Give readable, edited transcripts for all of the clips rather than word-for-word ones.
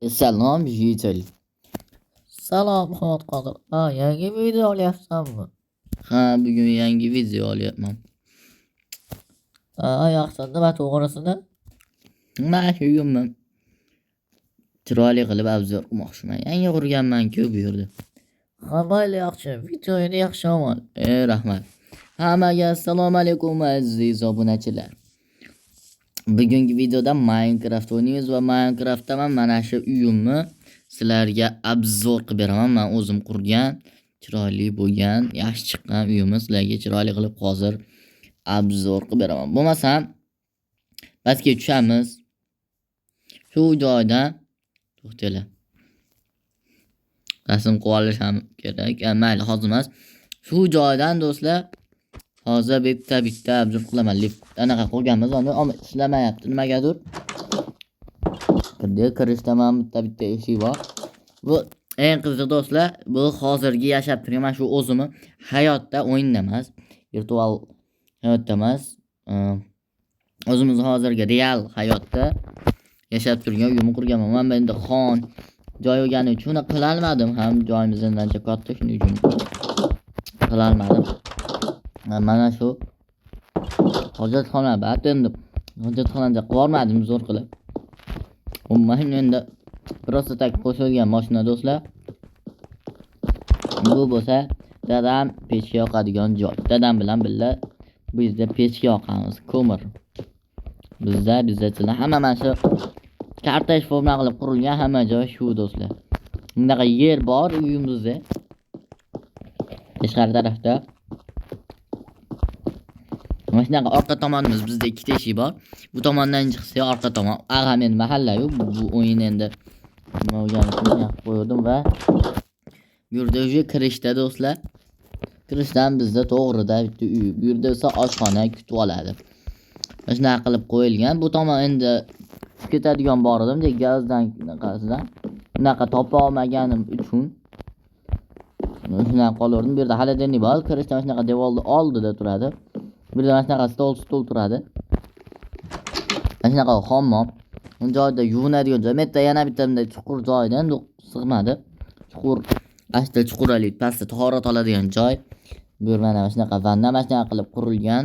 Salom Jitel. Salom Muhammad Qodir. Yangi video olyapsanmi? Ha, bugun yangi video olyapman. Yaxshi, nima to'g'risida? Mana shu uyimni chiroyli qilib obzor qilmoqchiman. Yangi qurganman-ku bu yerda. Ha, mayli, yaxshi. Videoni yaxshi omon. Rahmat. Hammaga assalomu alaykum aziz obunachilar. Bugungi videoda Minecraft o'ynaymiz va Minecraftda mana shu uyimni sizlarga obzor qilib beraman. Men o'zim qurgan, chiroyli bo'lgan, yaxshi chiqqan uyimni sizlarga chiroyli qilib hozir obzor qilib beraman. Bo'lmasam pastga tushamiz. Shu joydan to'xtanglar. Rasm qilib olish ham kerak. Mayli, hozir emas. Shu joydan do'stlar hozir bitta obzor qilaman. Lift anaqa qo'yganmiz, uni ishlamayapti nimagadir. Kirishda ham bitta eshik bor. Bu eng qiziq do'stlar, bu hozirgi yashab turgan shu o'zimni hayotda o'yinda emas, virtual hayotda emas. O'zimiz hozirgi real hayotda yashab turgan uyimni qurganman. Men endi xon joy olgani uchun qila olmadim ham, joyimiz ancha katta, shuning uchun qila olmadim. Mana shu hojatxona bat endi hojatxonada qilolmadim zo'r qilib. Umuman endi просто tak qo'shilgan mashina do'stlar. Bu bo'lsa dadam pechga yoqadigan joy. Dadam bilan birga bizda pechga yoqamiz, ko'mir. Bizda hamma mana shu kartosh forma qilib qurilgan hamma joy shu do'stlar. Bunaqa yer bor uyimizda. Tashqari tarafda mana shunaqa orqa tomonimiz bizda ikkita eshik bor. Bu tomondan chiqsa orqa tomon. Ag'a men mahalla-yu bu o'yin endi nima bo'lganini qo'ydim va bu yerda o'sha kirishda do'stlar. Kirishdan bizda to'g'rida bitta uy. Bu yerda esa oshxona kutib oladi. Mana shunaqa qilib qo'yilgan. Bu tomon endi ketadigan bor edim, gazdan qasidan. Bunaqa topa olmaganim uchun shunaqa qoldim. Bu yerda hali denni bor. Kirishda mana shunaqa devorni oldida turadi. Bu yerda mana shunaqa stol turadi. Mana shunaqa hammom. Bu joyda yuvinadigan joy. Metta yana bitta bunday chuqur joydan sig'madi. Chuqur, asta chuquralik, pastda tahorat oladigan joy. Bu yer mana shunaqa vanna, mana shunaqa qilib qurilgan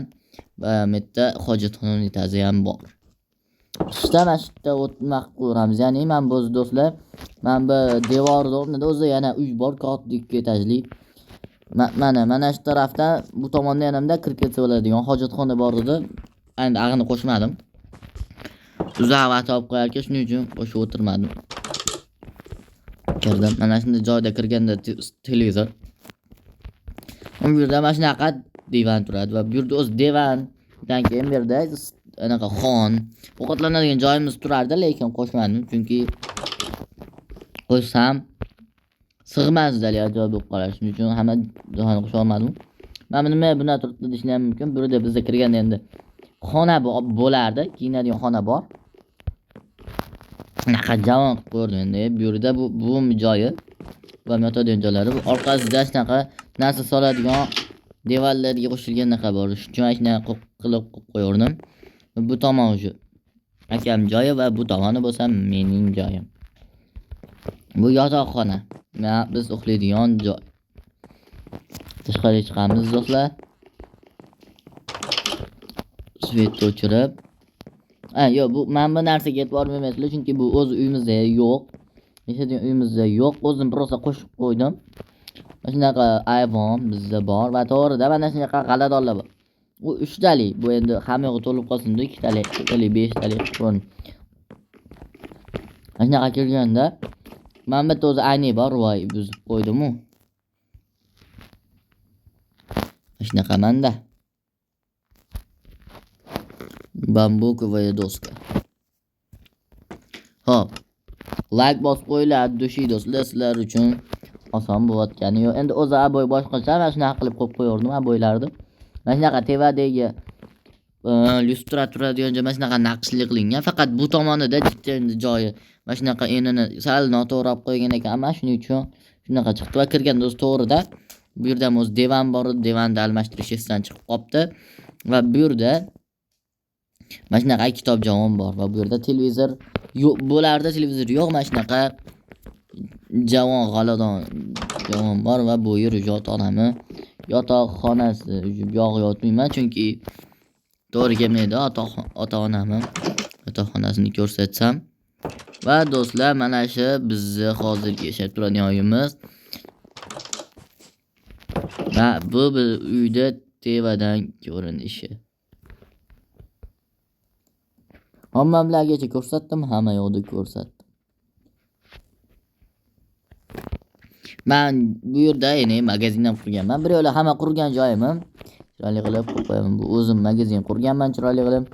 va metta hojatxona unitazi ham bor. Ishda mana shu yerda o'tmoq ko'ramiz. Ya'ni men bu do'stlar, men bu devorni o'rnida o'zi yana uy bor, katta ikki etajli. Mana shu tarafda bu tomonda yanamda kirib ketsa bo'ladigan hojatxona bor edi. Endi ag'ini qo'shmadim. Uzoq olib qo'yarki, shuning uchun qo'shib o'tirmadim. Kirdim. Mana shunday joyda kirganda televizor. Bu yerda mana shunaqa divan turadi va bu yerda o'z divandan keyin bu yerda anaqa xon, ovqatlanadigan joyimiz turardi, lekin qo'shmadim chunki qo'shsam sig'masdi, joy bo'lib qoladi. Shuning uchun hamma joyni qo'sha olmadim. Mana nima buni turibdi deyishim ham mumkin. Bu yerda bizda kirganda endi xona bo'lardi, kiyinadigan xona bor. Anaqa javon qilib ko'rdim endi. Bu yerda bu joyi va yotadigan joylari. Bu orqasida shunaqa narsa soladigan devorlarga qo'shilgan naqa bor. Shuning uchun shunaqa qilib qo'yardim. Bu tomon shu akam joyi va bu tomoni bo'lsa mening joyim. Bu yotoqxona. Biz uxlaydigan joy. Tashqariga chiqamiz do'stlar. Svetni o'chirib. Yo'q, bu men bu narsaga e'tibor bermaysizlar chunki bu o'z uyimizda yo'q. Yashaydigan uyimizda yo'q. O'zim prosta qo'shib qo'ydim. Mana shunaqa ayvon bizda bor va to'g'rida mana shunaqa g'aladorlar bor. Bu 3 tali. Bu endi hamma yo'q to'lib qolsin-da 2 tali, 5 tali qilib. Mana shunaqa kirganda men bitta o'zi ayni bor, voy buzib qo'ydim-ku. Mana shunaqa menda. Bambukovая doska. Hop. Like bosib qo'yinglar, do'shi do'stlar, sizlar uchun oson bo'layotgani yo'q. Endi o'zi aboy boshqacha, mana shunaqa qilib qo'yib qo'yardim aboylarni. Mana shunaqa tevadagi lyustra turadigan joy mana shunaqa naqshli qilingan. Faqat bu tomonida joyi mana shunaqa enini sal noto'g'ri olib qo'ygan ekan, ammo shuning uchun shunaqa chiqdi va kirganda o'zi to'g'rida. Bu yerda ham o'zi divan bor edi, divanni almashtirish esdan chiqib qopti va bu yerda mana shunaqa kitob javon bor va bu yerda televizor yo'q, bularda televizor yo'q, mana shunaqa javon g'aladon javon bor va bu yer yotoqxonami, yotoqxonasi. Yo'q, yotmayman chunki to'g'ri kelmaydi. Ota-onamni yotoqxonasini ko'rsatsam. Va do'stlar, mana shu bizni hozirgi yashab turadigan uyimiz. Va bu uyda tevadan ko'rinishi. Hammamlargacha ko'rsatdim, hamma yoqda ko'rsatdim. Men bu yerda ya'ni magazin ham qurganman. Bir yo'la hamma qurgan joyimim. Chiroyli qilib qo'yaman. Bu o'zim magazin qurganman chiroyli qilib.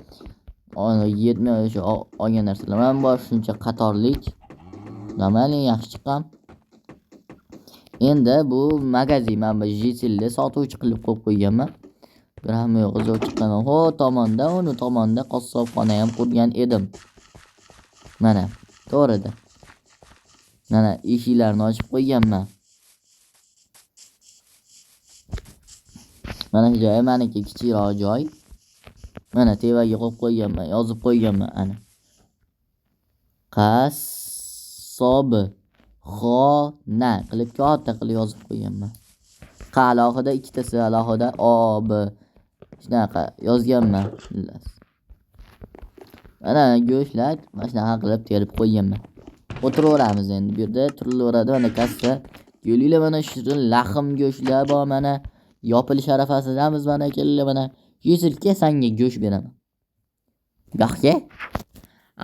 Yetmay o'sha olgan narsalar ham bor, shuncha qatorlik. Normalniy yaxshi chiqqan. Endi bu magazin men JTLda sotuvchi qilib qo'yib qo'yganman. Bir hamma yo'q zo'r chiqqan. Ho, tomonda, uni tomonda qassobxona ham qurgan edim. Mana, to'g'rida. Mana eshiklarni ochib qo'yganman. Mana shu joy meniki kichikroq joy. Mana tevaga qo'yib qo'yganman, yozib qo'yganman ana. Qassobxona qilib katta qilib yozib qo'yganman. Alohida ikkitasi alohida O B shunaqa yozganman. Mana go'shtlar mana shunaqa qilib terib qo'yganman. O'tiraveramiz endi bu yerda turilaveradi. Mana kassa yo'linglar, mana shirin laxm go'shtlar bor. Mana yopilish arafasidamiz. Mana kelinglar, mana yesilka sanga go'sht beraman. Yo'qki?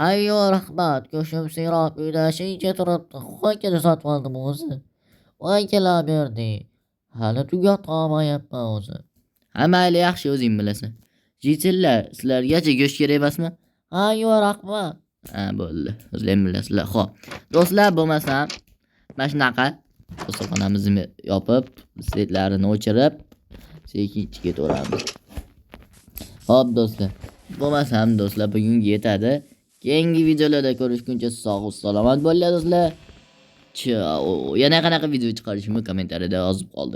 Ayyo, rahmat. Go'shtim serob uyda shuncha turibdi. Qo'ykada sotib oldim o'zi. Voy kelib berdi. Hali tugatolmayapman o'zi. Ha, mayli, yaxshi, o'zing bilasan. Jitilla, sizlargacha go'sht kerak emasmi? Ayyo, rahmat. Ha, bo'ldi. O'zlaring bilasizlar. Xo'p. Do'stlar, bo'lmasam mana shunaqa qassobxonamizni yopib, svetlarini o'chirib, sekin ichiga ketaveramiz. Xo'p do'stlar. Bo'lmasam do'stlar, bugungi yetadi. Keyingi videolarda ko'rishguncha sog' salomat bo'linglar do'stlar. Chao. Yana qanaqa video chiqarishimni kommentariyada yozib qoldiring.